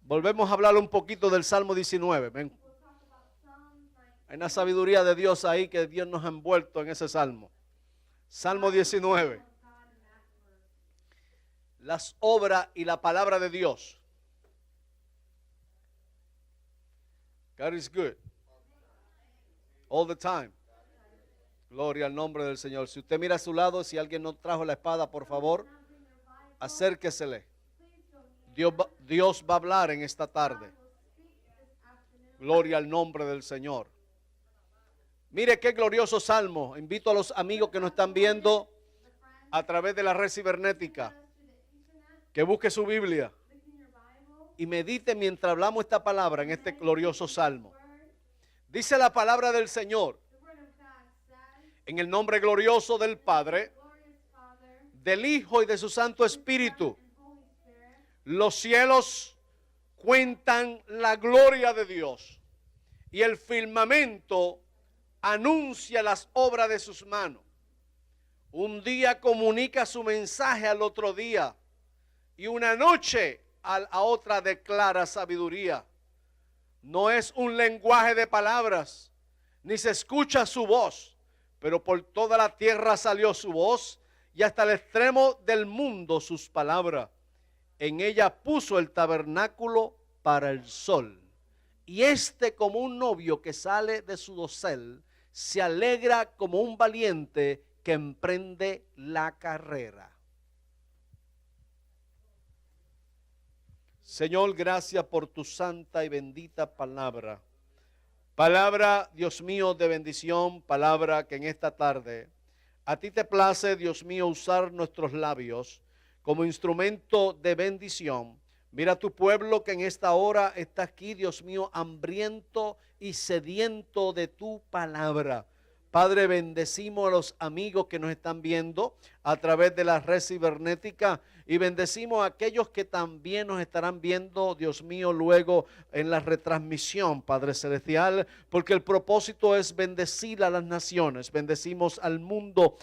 Volvemos a hablar un poquito del Salmo 19. Ven. Hay una sabiduría de Dios ahí que Dios nos ha envuelto en ese salmo. Salmo 19. Las obras y la palabra de Dios. God is good. All the time. Gloria al nombre del Señor. Si usted mira a su lado, si alguien no trajo la espada, por favor, acérquesele. Dios va a hablar en esta tarde. Gloria al nombre del Señor. Mire qué glorioso salmo. Invito a los amigos que nos están viendo a través de la red cibernética que busque su Biblia y medite mientras hablamos esta palabra en este glorioso salmo. Dice la palabra del Señor: en el nombre glorioso del Padre, del Hijo y de su Santo Espíritu. Los cielos cuentan la gloria de Dios y el firmamento anuncia las obras de sus manos. Un día comunica su mensaje al otro día y una noche a otra declara sabiduría. No es un lenguaje de palabras, ni se escucha su voz, pero por toda la tierra salió su voz y hasta el extremo del mundo sus palabras. En ella puso el tabernáculo para el sol. Y como un novio que sale de su dosel, se alegra como un valiente que emprende la carrera. Señor, gracias por tu santa y bendita palabra. Palabra, Dios mío, de bendición, palabra que en esta tarde a ti te place, Dios mío, usar nuestros labios como instrumento de bendición. Mira tu pueblo que en esta hora está aquí, Dios mío, hambriento y sediento de tu palabra. Padre, bendecimos a los amigos que nos están viendo a través de la red cibernética y bendecimos a aquellos que también nos estarán viendo, Dios mío, luego en la retransmisión, Padre Celestial, porque el propósito es bendecir a las naciones. Bendecimos al mundo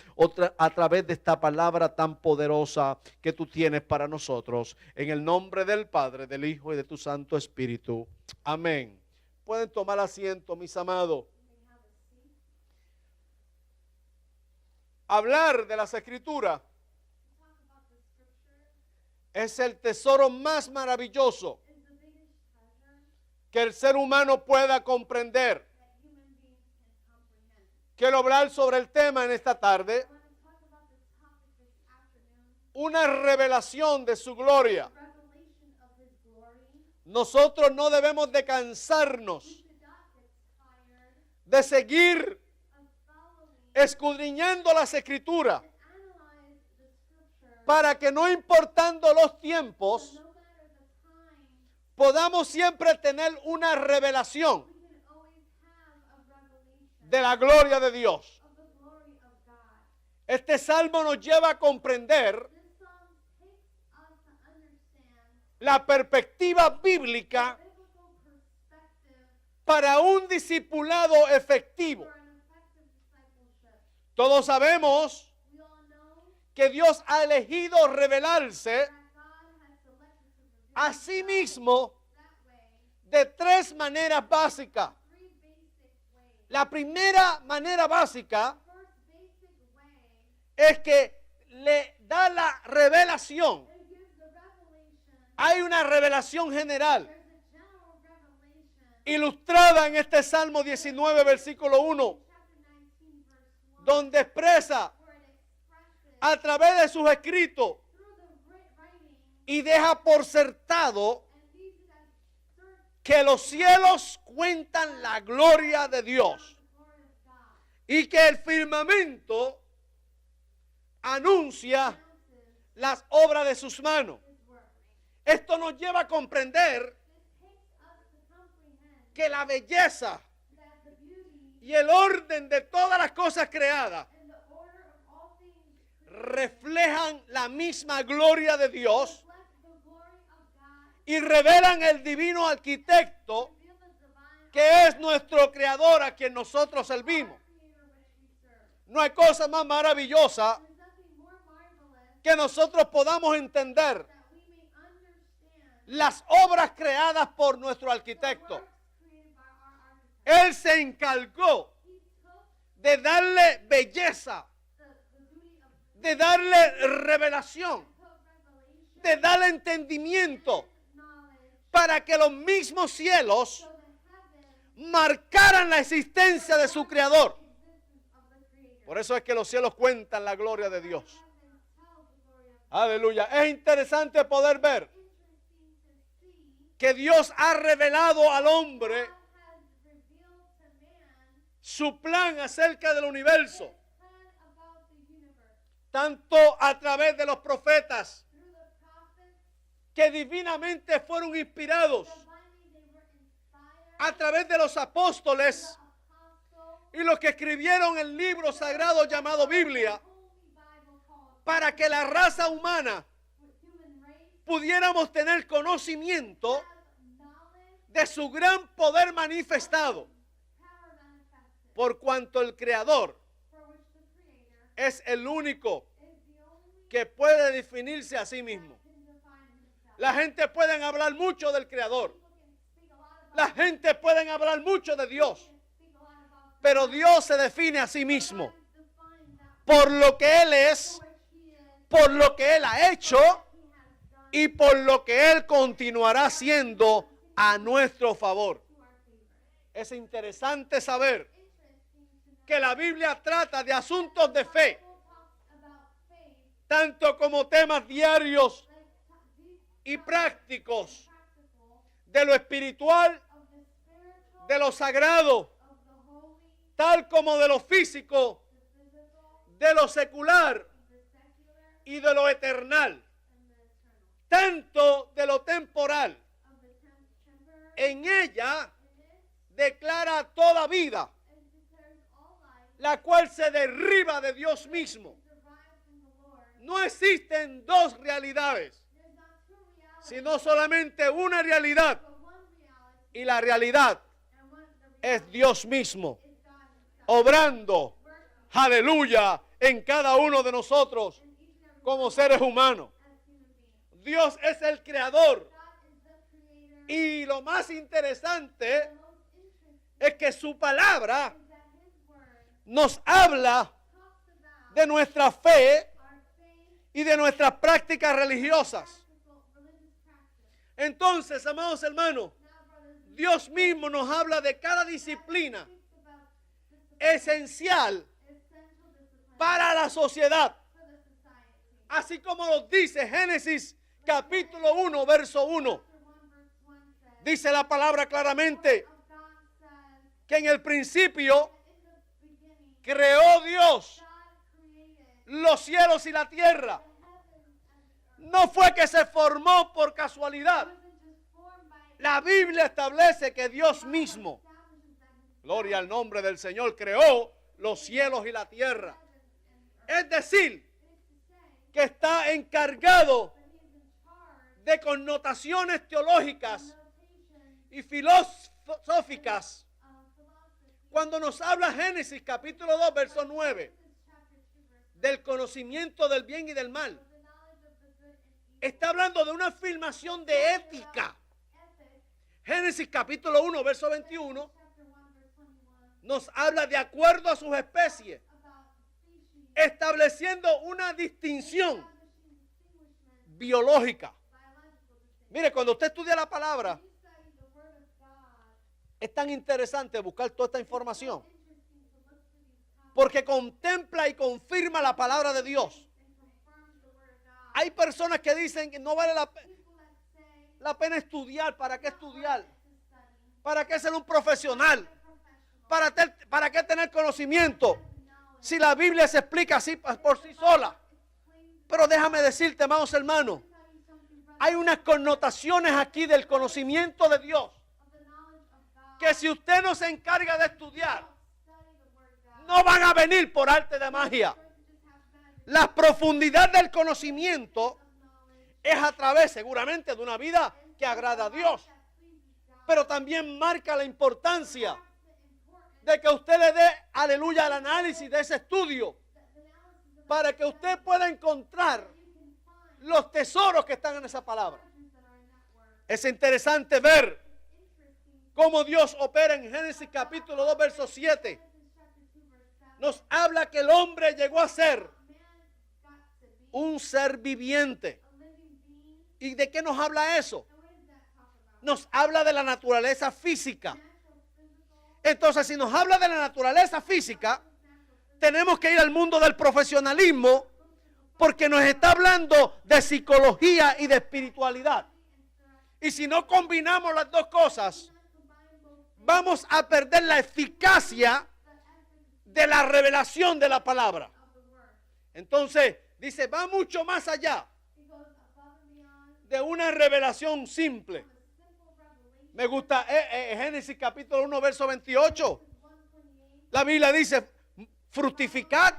a través de esta palabra tan poderosa que tú tienes para nosotros. En el nombre del Padre, del Hijo y de tu Santo Espíritu. Amén. Pueden tomar asiento, mis amados. Hablar de las Escrituras es el tesoro más maravilloso que el ser humano pueda comprender. Quiero hablar sobre el tema en esta tarde, una revelación de su gloria. Nosotros no debemos de cansarnos de seguir escudriñando las Escrituras, para que no importando los tiempos, podamos siempre tener una revelación de la gloria de Dios. Este salmo nos lleva a comprender la perspectiva bíblica para un discipulado efectivo. Todos sabemos que Dios ha elegido revelarse a sí mismo de tres maneras básicas. La primera manera básica es que le da la revelación. Hay una revelación general ilustrada en este Salmo 19, versículo 1. Donde expresa a través de sus escritos y deja por certado que los cielos cuentan la gloria de Dios y que el firmamento anuncia las obras de sus manos. Esto nos lleva a comprender que la belleza y el orden de todas las cosas creadas reflejan la misma gloria de Dios y revelan el divino arquitecto que es nuestro creador, a quien nosotros servimos. No hay cosa más maravillosa que nosotros podamos entender las obras creadas por nuestro arquitecto. Él se encargó de darle belleza, de darle revelación, de darle entendimiento, para que los mismos cielos marcaran la existencia de su Creador. Por eso es que los cielos cuentan la gloria de Dios. Aleluya. Es interesante poder ver que Dios ha revelado al hombre su plan acerca del universo, tanto a través de los profetas que divinamente fueron inspirados, a través de los apóstoles y los que escribieron el libro sagrado llamado Biblia, para que la raza humana pudiéramos tener conocimiento de su gran poder manifestado, por cuanto el Creador es el único que puede definirse a sí mismo. La gente puede hablar mucho del Creador, la gente puede hablar mucho de Dios, pero Dios se define a sí mismo por lo que Él es, por lo que Él ha hecho y por lo que Él continuará haciendo a nuestro favor. Es interesante saber que la Biblia trata de asuntos de fe, tanto como temas diarios y prácticos, de lo espiritual, de lo sagrado, tal como de lo físico, de lo secular y de lo eternal, tanto de lo temporal. En ella declara toda vida, la cual se derriba de Dios mismo. No existen dos realidades, sino solamente una realidad. Y la realidad es Dios mismo, obrando, aleluya, en cada uno de nosotros como seres humanos. Dios es el creador. Y lo más interesante es que su palabra nos habla de nuestra fe y de nuestras prácticas religiosas. Entonces, amados hermanos, Dios mismo nos habla de cada disciplina esencial para la sociedad. Así como nos dice Génesis capítulo 1, verso 1. Dice la palabra claramente que en el principio creó Dios los cielos y la tierra. No fue que se formó por casualidad. La Biblia establece que Dios mismo, gloria al nombre del Señor, creó los cielos y la tierra. Es decir, que está encargado de connotaciones teológicas y filosóficas. Cuando nos habla Génesis capítulo 2, verso 9, del conocimiento del bien y del mal, está hablando de una afirmación de ética. Génesis capítulo 1, verso 21, nos habla de acuerdo a sus especies, estableciendo una distinción biológica. Mire, cuando usted estudia la palabra, es tan interesante buscar toda esta información, porque contempla y confirma la palabra de Dios. Hay personas que dicen que no vale la pena estudiar. ¿Para qué estudiar? ¿Para qué ser un profesional? ¿Para qué tener conocimiento? Si la Biblia se explica así por sí sola. Pero déjame decirte, amados hermanos, hay unas connotaciones aquí del conocimiento de Dios, que si usted no se encarga de estudiar, no van a venir por arte de magia. La profundidad del conocimiento es a través seguramente de una vida que agrada a Dios, pero también marca la importancia de que usted le dé, aleluya, al análisis de ese estudio, para que usted pueda encontrar los tesoros que están en esa palabra. Es interesante ver cómo Dios opera en Génesis capítulo 2, verso 7. Nos habla que el hombre llegó a ser un ser viviente. ¿Y de qué nos habla eso? Nos habla de la naturaleza física. Entonces, si nos habla de la naturaleza física, tenemos que ir al mundo del profesionalismo, porque nos está hablando de psicología y de espiritualidad. Y si no combinamos las dos cosas, vamos a perder la eficacia de la revelación de la palabra. Entonces, dice, va mucho más allá de una revelación simple. Me gusta Génesis capítulo 1, verso 28. La Biblia dice, fructificad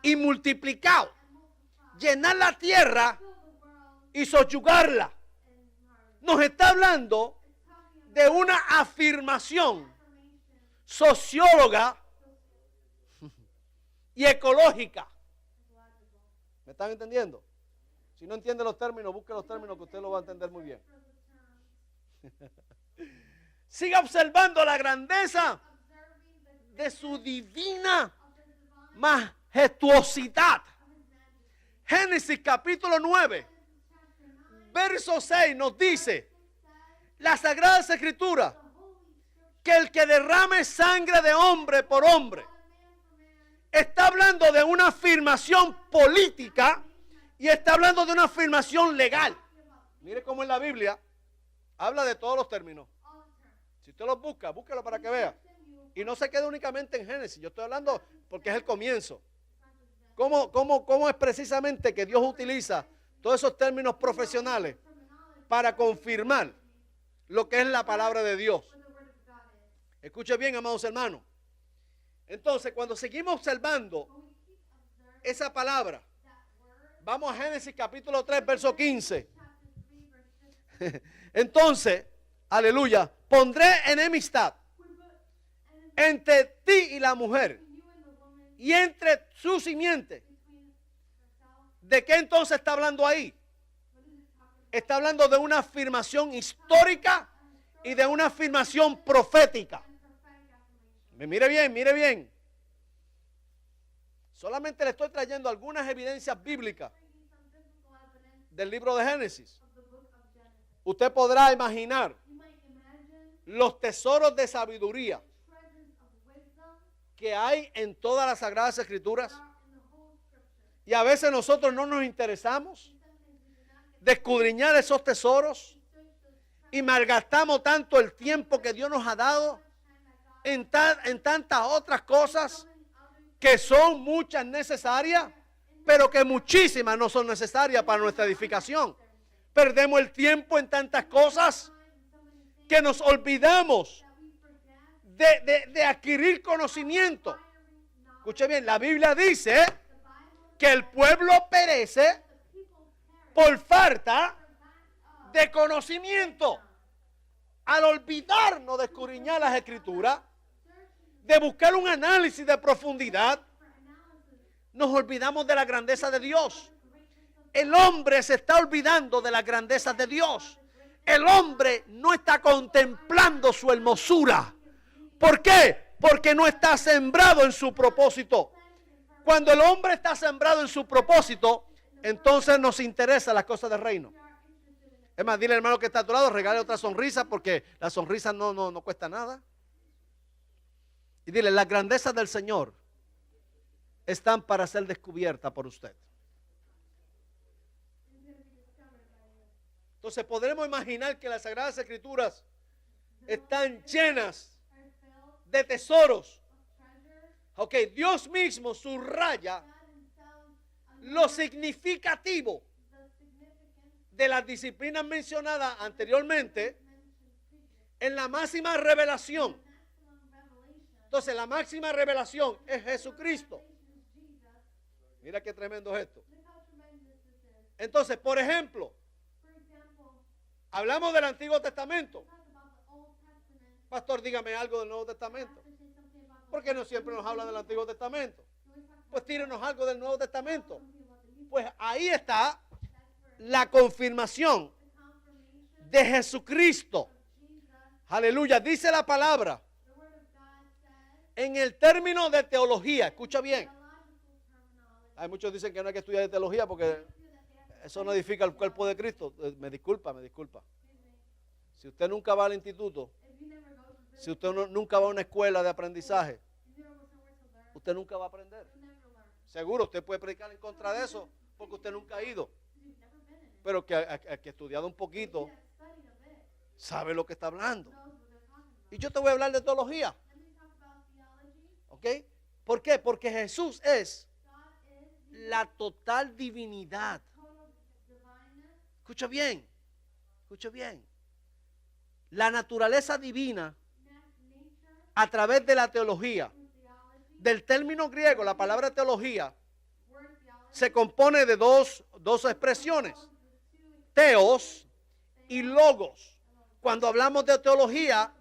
y multiplicad, llenar la tierra y soyugarla. Nos está hablando de una afirmación socióloga y ecológica. ¿Me están entendiendo? Si no entiende los términos, busque los términos que usted lo va a entender muy bien. Siga observando la grandeza de su divina majestuosidad. Génesis capítulo 9, verso 6 nos dice, la Sagrada Escritura, que el que derrame sangre de hombre por hombre, está hablando de una afirmación política y está hablando de una afirmación legal. Mire cómo en la Biblia habla de todos los términos. Si usted los busca, búsquelo para que vea. Y no se quede únicamente en Génesis. Yo estoy hablando porque es el comienzo. ¿Cómo es precisamente que Dios utiliza todos esos términos profesionales para confirmar lo que es la palabra de Dios? Escuche bien, amados hermanos. Entonces, cuando seguimos observando esa palabra, vamos a Génesis capítulo 3, verso 15. Entonces, aleluya, pondré enemistad entre ti y la mujer y entre su simiente. ¿De qué entonces está hablando ahí? Está hablando de una afirmación histórica y de una afirmación profética. Mire bien, mire bien. Solamente le estoy trayendo algunas evidencias bíblicas del libro de Génesis. Usted podrá imaginar los tesoros de sabiduría que hay en todas las Sagradas Escrituras. Y a veces nosotros no nos interesamos de escudriñar esos tesoros y malgastamos tanto el tiempo que Dios nos ha dado en tantas otras cosas que son muchas necesarias, pero que muchísimas no son necesarias para nuestra edificación. Perdemos el tiempo en tantas cosas que nos olvidamos de adquirir conocimiento. Escuche bien, la Biblia dice que el pueblo perece por falta de conocimiento. Al olvidarnos de escudriñar las Escrituras, de buscar un análisis de profundidad, nos olvidamos de la grandeza de Dios. El hombre se está olvidando de la grandeza de Dios. El hombre no está contemplando su hermosura. ¿Por qué? Porque no está sembrado en su propósito. Cuando el hombre está sembrado en su propósito, entonces nos interesan las cosas del reino. Es más, dile al hermano que está a tu lado, regale otra sonrisa, porque la sonrisa no cuesta nada. Y dile, las grandezas del Señor están para ser descubiertas por usted. Entonces podremos imaginar que las Sagradas Escrituras están llenas de tesoros. Ok, Dios mismo subraya lo significativo de las disciplinas mencionadas anteriormente en la máxima revelación. Entonces la máxima revelación es Jesucristo. Mira qué tremendo es esto. Entonces, por ejemplo, hablamos del Antiguo Testamento. Pastor, dígame algo del Nuevo Testamento. ¿Por qué no siempre nos habla del Antiguo Testamento? Pues tírenos algo del Nuevo Testamento. Pues ahí está la confirmación de Jesucristo. Aleluya. Dice la palabra en el término de teología. Escucha bien. Hay muchos dicen que no hay que estudiar teología porque eso no edifica el cuerpo de Cristo. Me disculpa. Si usted nunca va al instituto, si usted nunca va a una escuela de aprendizaje, usted nunca va a aprender. Seguro, usted puede predicar en contra de eso porque usted nunca ha ido. Pero que ha estudiado un poquito, sabe lo que está hablando. Y yo te voy a hablar de teología. ¿Ok? ¿Por qué? Porque Jesús es la total divinidad. Escucha bien. La naturaleza divina a través de la teología. Del término griego, la palabra teología se compone de dos expresiones. Teos y logos. Cuando hablamos de teología,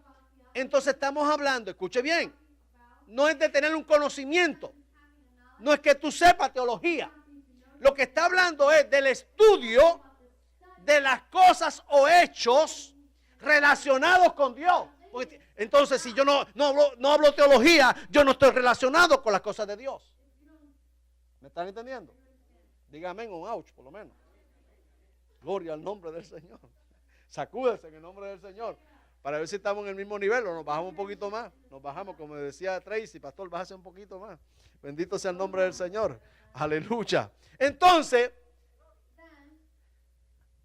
entonces estamos hablando, escuche bien, no es de tener un conocimiento, no es que tú sepas teología. Lo que está hablando es del estudio de las cosas o hechos relacionados con Dios. Entonces, si yo no hablo teología, yo no estoy relacionado con las cosas de Dios. ¿Me están entendiendo? Dígame un ouch, por lo menos. Gloria al nombre del Señor. Sacúdese en el nombre del Señor. Para ver si estamos en el mismo nivel o nos bajamos un poquito más. Nos bajamos, como decía Tracy, pastor, bájase un poquito más. Bendito sea el nombre del Señor. Aleluya. Entonces,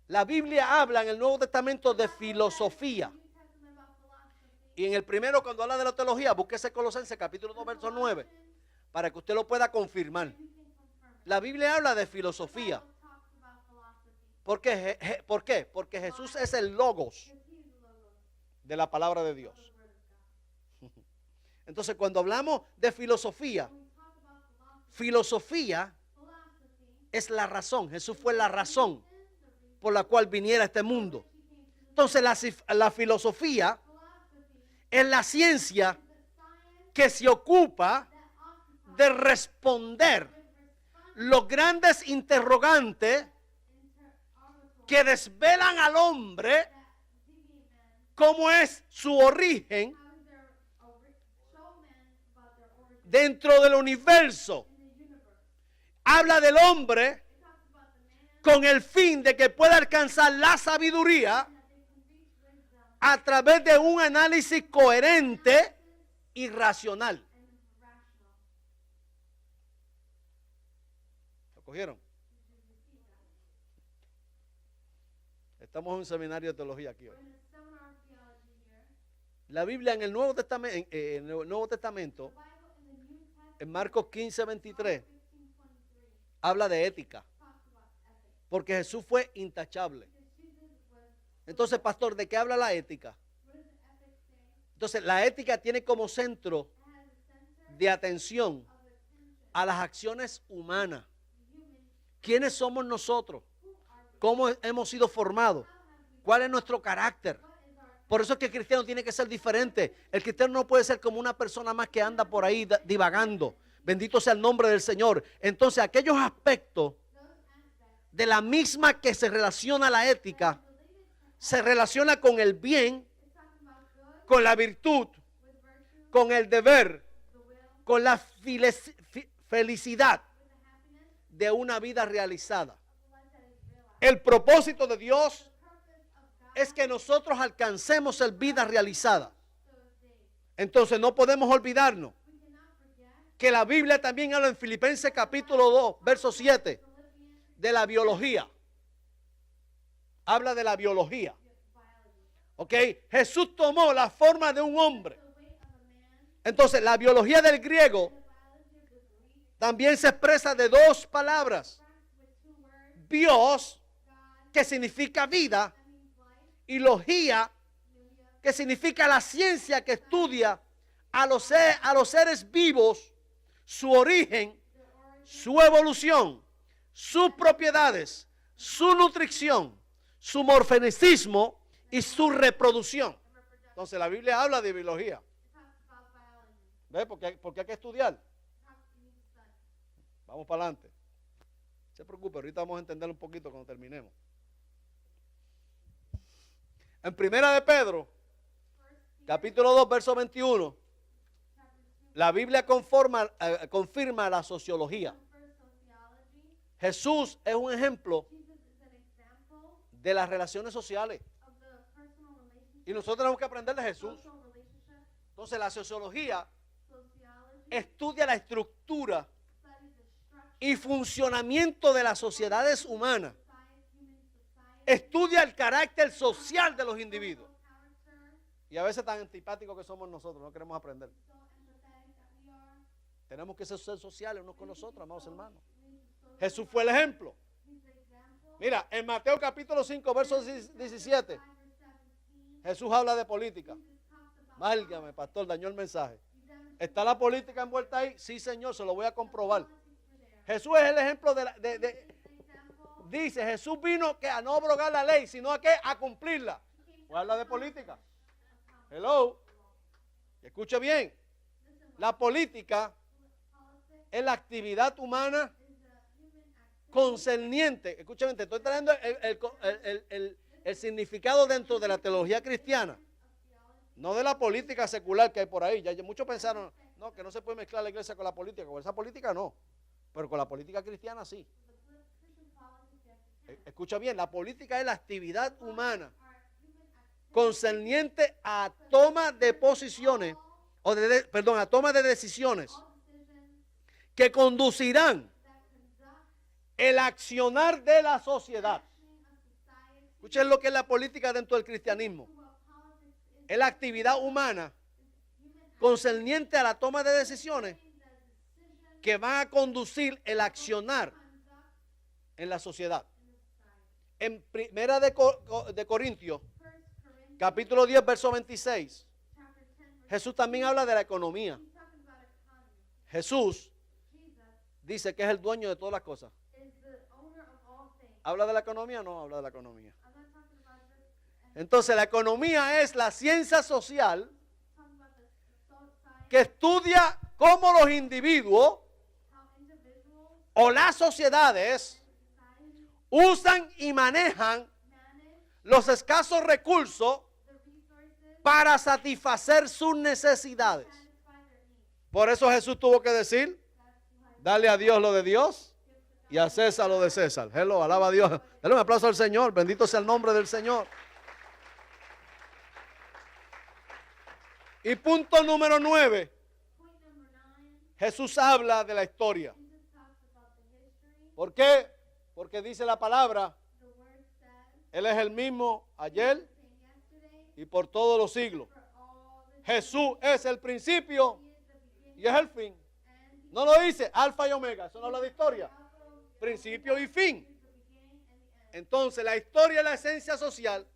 la Biblia habla en el Nuevo Testamento de filosofía. Y en el primero, cuando habla de la teología, búsquese Colosenses capítulo 2, verso 9, para que usted lo pueda confirmar. La Biblia habla de filosofía. ¿Por qué? Porque Jesús es el logos de la palabra de Dios. Entonces, cuando hablamos de filosofía es la razón. Jesús fue la razón por la cual viniera a este mundo. Entonces, la filosofía es la ciencia que se ocupa de responder los grandes interrogantes que desvelan al hombre cómo es su origen dentro del universo. Habla del hombre con el fin de que pueda alcanzar la sabiduría a través de un análisis coherente y racional. ¿Lo cogieron? Estamos en un seminario de teología aquí hoy. La Biblia en el Nuevo Testamento, en Marcos 15, 23, habla de ética. Porque Jesús fue intachable. Entonces, pastor, ¿de qué habla la ética? Entonces, la ética tiene como centro de atención a las acciones humanas. ¿Quiénes somos nosotros? ¿Cómo hemos sido formados? ¿Cuál es nuestro carácter? Por eso es que el cristiano tiene que ser diferente. El cristiano no puede ser como una persona más que anda por ahí divagando. Bendito sea el nombre del Señor. Entonces, aquellos aspectos de la misma que se relaciona a la ética, se relaciona con el bien, con la virtud, con el deber, con la felicidad de una vida realizada. El propósito de Dios es que nosotros alcancemos el vida realizada. Entonces no podemos olvidarnos que la Biblia también habla en Filipenses capítulo 2, verso 7, de la biología. Habla de la biología. ¿Ok? Jesús tomó la forma de un hombre. Entonces la biología del griego también se expresa de dos palabras. Bios, que significa vida, y logía, que significa la ciencia que estudia a los seres vivos, su origen, su evolución, sus propiedades, su nutrición, su morfenicismo y su reproducción. Entonces la Biblia habla de biología. ¿Ves? Porque hay que estudiar. Vamos para adelante. No se preocupe, ahorita vamos a entender un poquito cuando terminemos. En Primera de Pedro, capítulo 2, verso 21, la Biblia confirma la sociología. Jesús es un ejemplo de las relaciones sociales. Y nosotros tenemos que aprender de Jesús. Entonces la sociología estudia la estructura y funcionamiento de las sociedades humanas. Estudia el carácter social de los individuos. Y a veces tan antipáticos que somos nosotros, no queremos aprender. Tenemos que ser sociales unos con los otros, amados hermanos. Jesús fue el ejemplo. Mira, en Mateo capítulo 5, verso 17, Jesús habla de política. Válgame, pastor, dañó el mensaje. ¿Está la política envuelta ahí? Sí, Señor, se lo voy a comprobar. Jesús es el ejemplo dice, Jesús vino que a no abrogar la ley, sino a qué, a cumplirla. Pues habla de política. Hello. Escuche bien. La política es la actividad humana concerniente. Escúchame, te estoy trayendo el significado dentro de la teología cristiana. No de la política secular que hay por ahí. Ya muchos pensaron, no, que no se puede mezclar la iglesia con la política. Con esa política no. Pero con la política cristiana sí. Escucha bien, la política es la actividad humana concerniente a toma de posiciones, a toma de decisiones que conducirán el accionar de la sociedad. Escuchen lo que es la política dentro del cristianismo. Es la actividad humana concerniente a la toma de decisiones que van a conducir el accionar en la sociedad. En Primera de Corintios, capítulo 10, verso 26, Jesús también habla de la economía. Jesús dice que es el dueño de todas las cosas. ¿Habla de la economía o no habla de la economía? Entonces la economía es la ciencia social que estudia cómo los individuos o las sociedades usan y manejan los escasos recursos para satisfacer sus necesidades. Por eso Jesús tuvo que decir, dale a Dios lo de Dios y a César lo de César. Hello, alaba a Dios. Dale un aplauso al Señor, bendito sea el nombre del Señor. Y punto número 9. Jesús habla de la historia. ¿Por qué? Porque dice la palabra, Él es el mismo ayer y por todos los siglos. Jesús es el principio y es el fin. No lo dice alfa y omega, eso no habla de historia. Principio y fin. Entonces la historia es la esencia social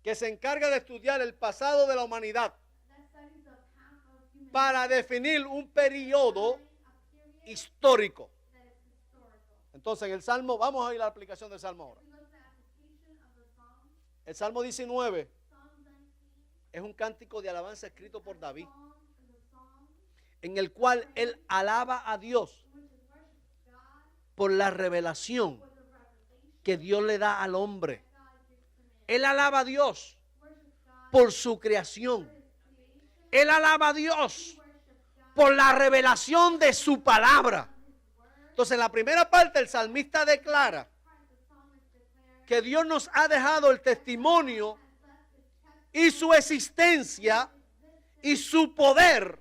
que se encarga de estudiar el pasado de la humanidad para definir un periodo histórico. Entonces en el Salmo, vamos a ir a la aplicación del Salmo ahora. El Salmo 19 es un cántico de alabanza escrito por David, en el cual él alaba a Dios por la revelación que Dios le da al hombre. Él alaba a Dios por su creación. Él alaba a Dios por la revelación de su palabra. Entonces en la primera parte el salmista declara que Dios nos ha dejado el testimonio y su existencia y su poder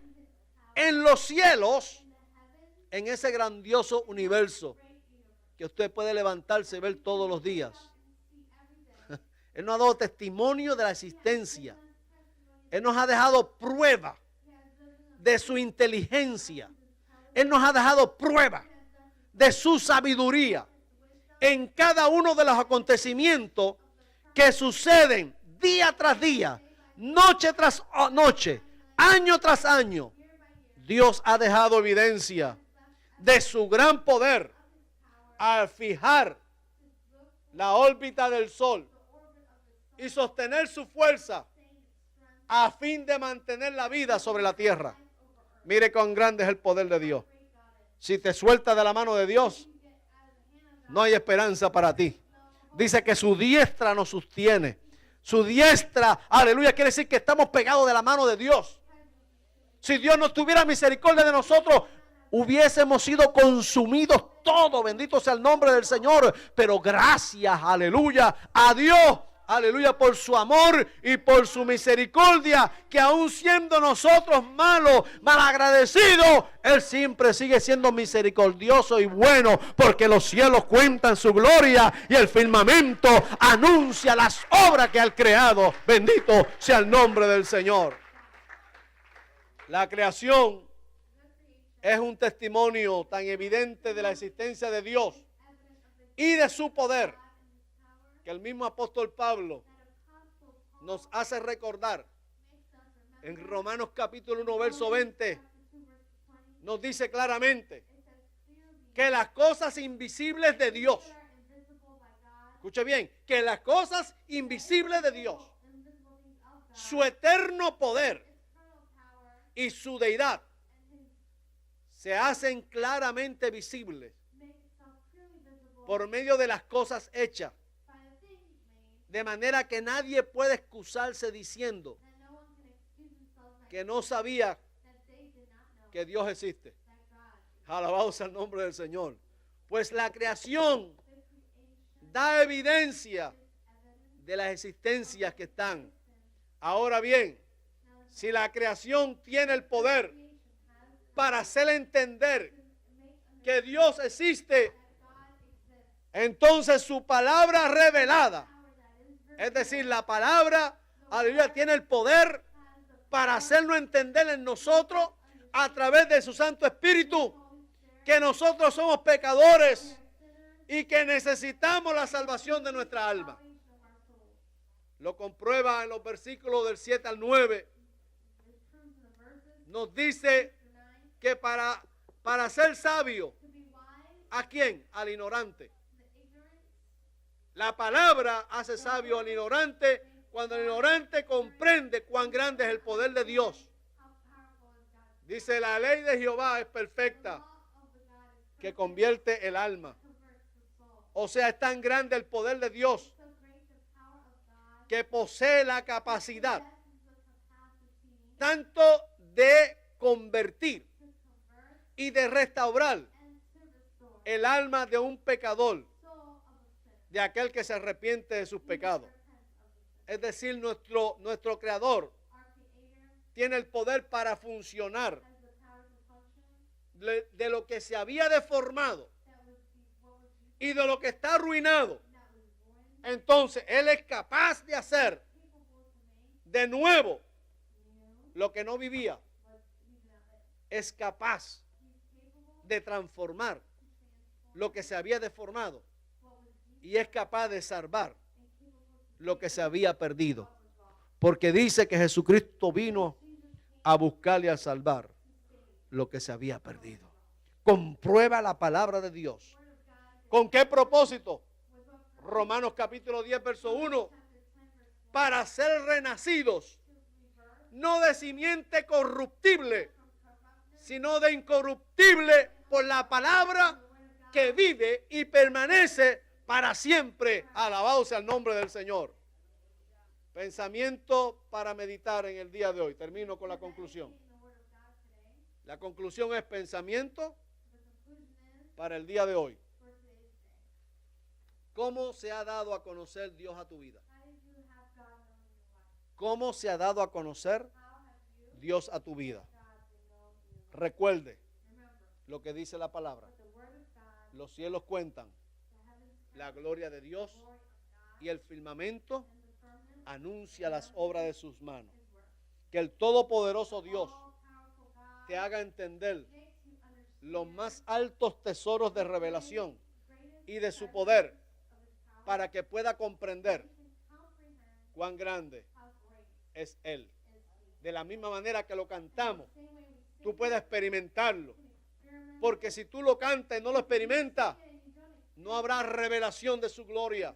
en los cielos, en ese grandioso universo que usted puede levantarse y ver todos los días. Él nos ha dado testimonio de la existencia. Él nos ha dejado prueba de su inteligencia. Él nos ha dejado prueba de su sabiduría en cada uno de los acontecimientos que suceden día tras día, noche tras noche, año tras año. Dios ha dejado evidencia de su gran poder al fijar la órbita del sol y sostener su fuerza a fin de mantener la vida sobre la tierra. Mire cuán grande es el poder de Dios. Si te sueltas de la mano de Dios, no hay esperanza para ti. Dice que su diestra nos sostiene. Su diestra, aleluya, quiere decir que estamos pegados de la mano de Dios. Si Dios no tuviera misericordia de nosotros, hubiésemos sido consumidos todos. Bendito sea el nombre del Señor. Pero gracias, aleluya, a Dios, aleluya, por su amor y por su misericordia, que aún siendo nosotros malos, malagradecidos, Él siempre sigue siendo misericordioso y bueno, porque los cielos cuentan su gloria y el firmamento anuncia las obras que ha creado. Bendito sea el nombre del Señor. La creación es un testimonio tan evidente de la existencia de Dios y de su poder, que el mismo apóstol Pablo nos hace recordar en Romanos capítulo 1 verso 20. Nos dice claramente que las cosas invisibles de Dios, escuche bien, que las cosas invisibles de Dios, su eterno poder y su deidad, se hacen claramente visibles por medio de las cosas hechas, de manera que nadie puede excusarse diciendo que no sabía que Dios existe. Alabado sea el nombre del Señor. Pues la creación da evidencia de las existencias que están. Ahora bien, si la creación tiene el poder para hacer entender que Dios existe, entonces su palabra revelada, es decir, la palabra, aleluya, tiene el poder para hacernos entender en nosotros, a través de su Santo Espíritu, que nosotros somos pecadores y que necesitamos la salvación de nuestra alma. Lo comprueba en los versículos del 7 al 9. Nos dice que para ser sabio, ¿a quién? Al ignorante. La palabra hace sabio al ignorante cuando el ignorante comprende cuán grande es el poder de Dios. Dice, la ley de Jehová es perfecta, que convierte el alma. O sea, es tan grande el poder de Dios que posee la capacidad tanto de convertir y de restaurar el alma de un pecador, de aquel que se arrepiente de sus pecados. Es decir, nuestro Creador tiene el poder para funcionar de lo que se había deformado y de lo que está arruinado. Entonces, Él es capaz de hacer de nuevo lo que no vivía. Es capaz de transformar lo que se había deformado y es capaz de salvar lo que se había perdido. Porque dice que Jesucristo vino a buscar y a salvar lo que se había perdido. Comprueba la palabra de Dios. ¿Con qué propósito? Romanos capítulo 10 verso 1. Para ser renacidos, no de simiente corruptible, sino de incorruptible, por la palabra que vive y permanece para siempre. Alabado sea el nombre del Señor. Pensamiento para meditar en el día de hoy. Termino con la conclusión. La conclusión es pensamiento para el día de hoy. ¿Cómo se ha dado a conocer Dios a tu vida? ¿Cómo se ha dado a conocer Dios a tu vida? Recuerde lo que dice la palabra. Los cielos cuentan la gloria de Dios y el firmamento anuncia las obras de sus manos. Que el todopoderoso Dios te haga entender los más altos tesoros de revelación y de su poder, para que pueda comprender cuán grande es Él. De la misma manera que lo cantamos, tú puedes experimentarlo. Porque si tú lo cantas y no lo experimentas, no habrá revelación de su gloria.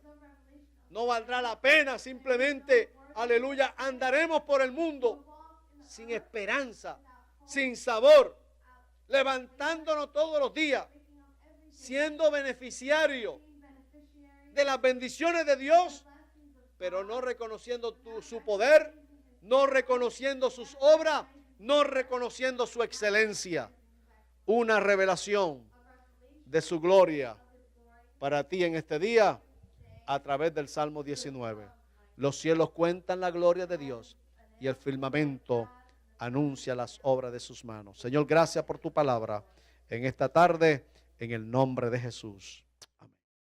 No valdrá la pena, simplemente, aleluya, andaremos por el mundo sin esperanza, sin sabor, levantándonos todos los días, siendo beneficiarios de las bendiciones de Dios, pero no reconociendo su poder, no reconociendo sus obras, no reconociendo su excelencia. Una revelación de su gloria para ti en este día a través del Salmo 19. Los cielos cuentan la gloria de Dios y el firmamento anuncia las obras de sus manos. Señor, gracias por tu palabra en esta tarde, en el nombre de Jesús.